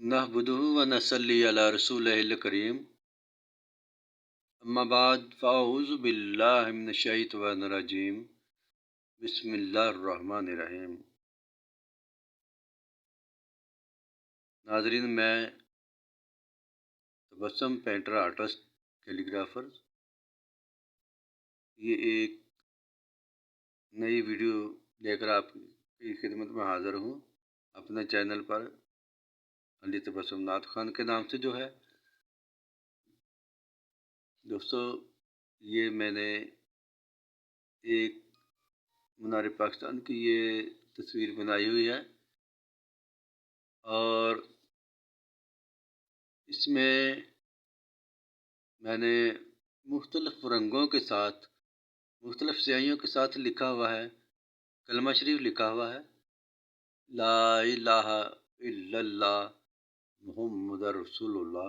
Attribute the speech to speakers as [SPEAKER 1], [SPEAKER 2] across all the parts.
[SPEAKER 1] نحمدہ و نصلی علی رسولہ کریم اما بعد فاعوذ باللہ من الشیطان الرجیم بسم اللہ الرحمن الرحیم۔ ناظرین، میں تبسم پینٹر آرٹسٹ کیلیگرافر یہ ایک نئی ویڈیو لے کر آپ کی خدمت میں حاضر ہوں اپنے چینل پر علی تبسم نعت خان کے نام سے جو ہے۔ دوستو، یہ میں نے ایک منار پاکستان کی یہ تصویر بنائی ہوئی ہے اور اس میں نے مختلف رنگوں کے ساتھ مختلف سیاہیوں کے ساتھ لکھا ہوا ہے، کلمہ شریف لکھا ہوا ہے، لا الہ الا اللہ محمد رسول اللہ۔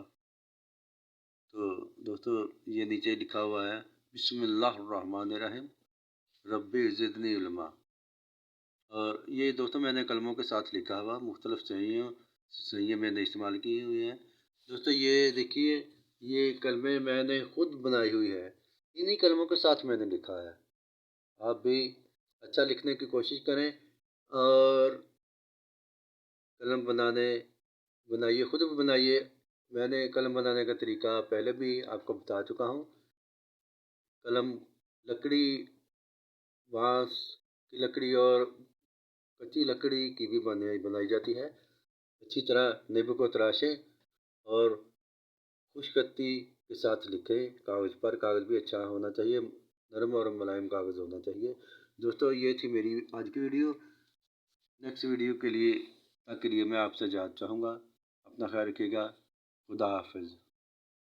[SPEAKER 1] تو دوستو، یہ نیچے لکھا ہوا ہے بسم اللہ الرحمن الرحیم ربی زدنی علما، اور یہ دوستو میں نے کلموں کے ساتھ لکھا ہوا، مختلف سیاہیاں میں نے استعمال کی ہوئی ہیں۔ دوستو یہ دیکھیے، یہ کلمے میں نے خود بنائی ہوئی ہے، انہی کلموں کے ساتھ میں نے لکھا ہے۔ آپ بھی اچھا لکھنے کی کوشش کریں اور قلم بنائیے، خود بھی بنائیے۔ میں نے قلم بنانے کا طریقہ پہلے بھی آپ کو بتا چکا ہوں۔ قلم لکڑی، بانس کی لکڑی اور کچی لکڑی کی بھی بنائی جاتی ہے۔ اچھی طرح نب کو تراشیں اور خشک کتی کے ساتھ لکھیں کاغذ پر۔ کاغذ بھی اچھا ہونا چاہیے، نرم اور ملائم کاغذ ہونا چاہیے۔ دوستو، یہ تھی میری آج کی ویڈیو۔ نیکسٹ ویڈیو کے لیے میں آپ سے اجازت چاہوں گا۔ اپنا خیال رکھیے گا۔ خدا حافظ۔